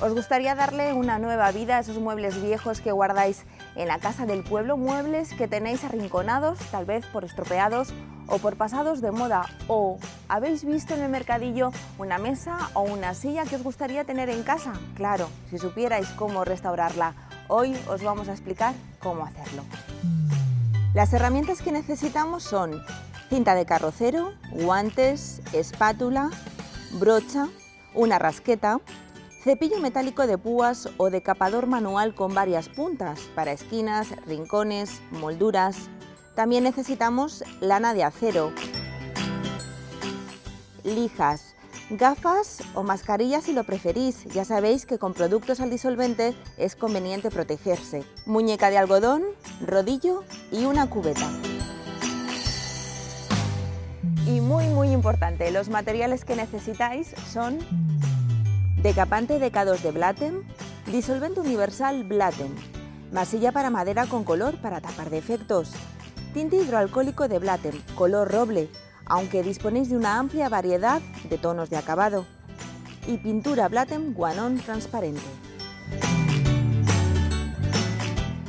¿Os gustaría darle una nueva vida a esos muebles viejos que guardáis en la casa del pueblo? Muebles que tenéis arrinconados, tal vez por estropeados o por pasados de moda. ¿O habéis visto en el mercadillo una mesa o una silla que os gustaría tener en casa? Claro, si supierais cómo restaurarla. Hoy os vamos a explicar cómo hacerlo. Las herramientas que necesitamos son cinta de carrocero, guantes, espátula, brocha, una rasqueta, cepillo metálico de púas o decapador manual con varias puntas para esquinas, rincones, molduras. También necesitamos lana de acero, lijas, gafas o mascarillas si lo preferís. Ya sabéis que con productos al disolvente es conveniente protegerse. Muñeca de algodón, rodillo y una cubeta. Y muy importante, los materiales que necesitáis son decapante DK2 de Blatem, disolvente universal Blatem, masilla para madera con color para tapar defectos, tinte hidroalcohólico de Blatem, color roble, aunque disponéis de una amplia variedad de tonos de acabado, y pintura Blatem Guanón transparente.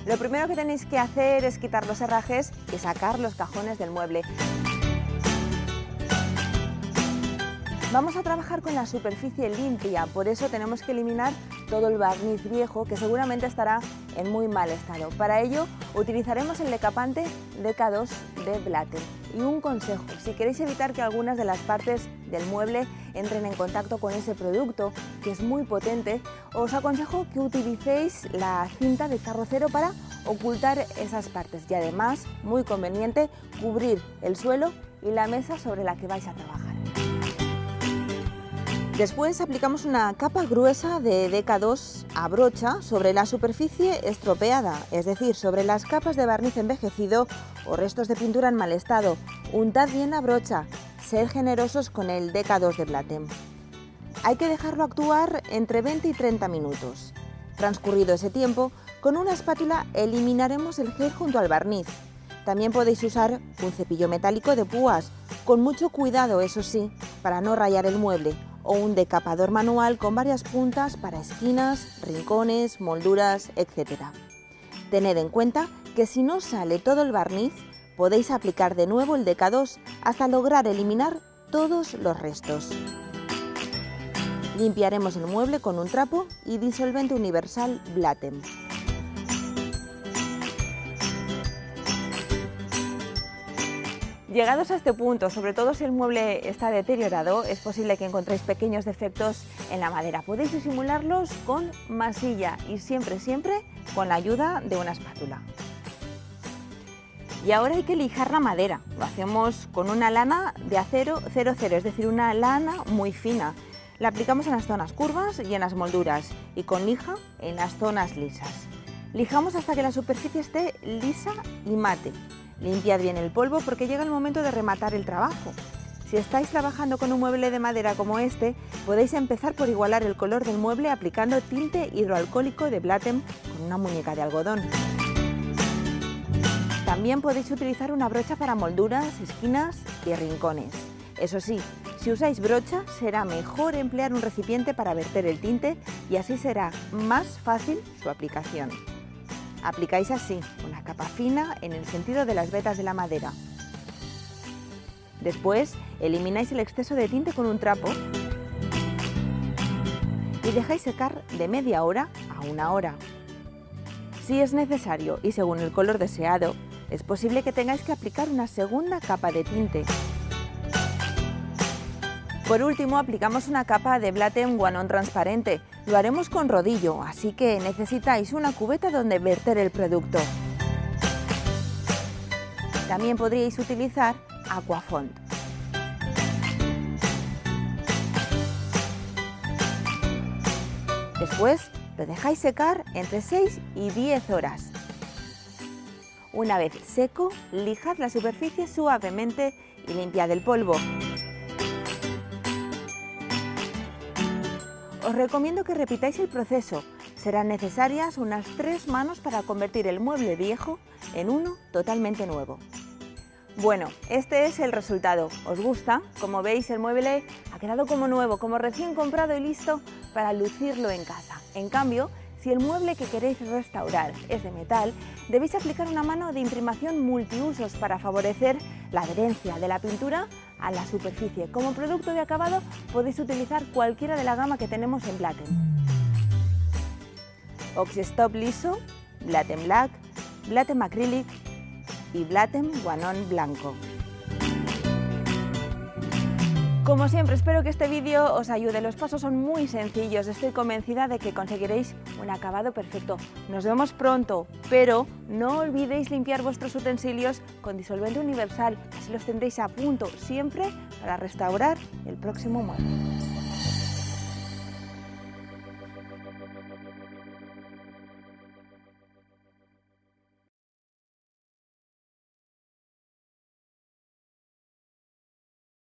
Lo primero que tenéis que hacer es quitar los herrajes y sacar los cajones del mueble. Vamos a trabajar con la superficie limpia, por eso tenemos que eliminar todo el barniz viejo que seguramente estará en muy mal estado. Para ello utilizaremos el decapante DK2 de Blatem. Y un consejo, si queréis evitar que algunas de las partes del mueble entren en contacto con ese producto, que es muy potente, os aconsejo que utilicéis la cinta de carrocero para ocultar esas partes. Y además, muy conveniente, cubrir el suelo y la mesa sobre la que vais a trabajar. Después aplicamos una capa gruesa de DK2 a brocha sobre la superficie estropeada, es decir, sobre las capas de barniz envejecido o restos de pintura en mal estado. Untad bien la brocha, sed generosos con el DK2 de Blatem. Hay que dejarlo actuar entre 20 y 30 minutos. Transcurrido ese tiempo, con una espátula eliminaremos el gel junto al barniz. También podéis usar un cepillo metálico de púas, con mucho cuidado, eso sí, para no rayar el mueble, o un decapador manual con varias puntas para esquinas, rincones, molduras, etc. Tened en cuenta que si no sale todo el barniz, podéis aplicar de nuevo el DK2 hasta lograr eliminar todos los restos. Limpiaremos el mueble con un trapo y disolvente universal Blatem. Llegados a este punto, sobre todo si el mueble está deteriorado, es posible que encontréis pequeños defectos en la madera. Podéis disimularlos con masilla y siempre con la ayuda de una espátula. Y ahora hay que lijar la madera. Lo hacemos con una lana de acero 00, es decir, una lana muy fina. La aplicamos en las zonas curvas y en las molduras y con lija en las zonas lisas. Lijamos hasta que la superficie esté lisa y mate. Limpiad bien el polvo porque llega el momento de rematar el trabajo. Si estáis trabajando con un mueble de madera como este, podéis empezar por igualar el color del mueble aplicando tinte hidroalcohólico de Blatem con una muñeca de algodón. También podéis utilizar una brocha para molduras, esquinas y rincones. Eso sí, si usáis brocha, será mejor emplear un recipiente para verter el tinte y así será más fácil su aplicación. Aplicáis así una capa fina en el sentido de las vetas de la madera. Después elimináis el exceso de tinte con un trapo y dejáis secar de media hora a una hora. Si es necesario y según el color deseado, es posible que tengáis que aplicar una segunda capa de tinte. Por último, aplicamos una capa de Blatem Guanón transparente. Lo haremos con rodillo, así que necesitáis una cubeta donde verter el producto. También podríais utilizar Aquafont. Después lo dejáis secar entre 6 y 10 horas. Una vez seco, lijad la superficie suavemente y limpiad el polvo. Os recomiendo que repitáis el proceso. Serán necesarias unas 3 manos para convertir el mueble viejo en uno totalmente nuevo. Bueno, este es el resultado. ¿Os gusta? Como veis, el mueble ha quedado como nuevo, como recién comprado y listo para lucirlo en casa. En cambio, si el mueble que queréis restaurar es de metal, debéis aplicar una mano de imprimación multiusos para favorecer la adherencia de la pintura a la superficie. Como producto de acabado podéis utilizar cualquiera de la gama que tenemos en Blatem. Oxystop liso, Blatem Black, Blatem Acrylic y Blatem Guanon blanco. Como siempre, espero que este vídeo os ayude. Los pasos son muy sencillos, estoy convencida de que conseguiréis un acabado perfecto. Nos vemos pronto, pero no olvidéis limpiar vuestros utensilios con disolvente universal, así los tendréis a punto siempre para restaurar el próximo mueble.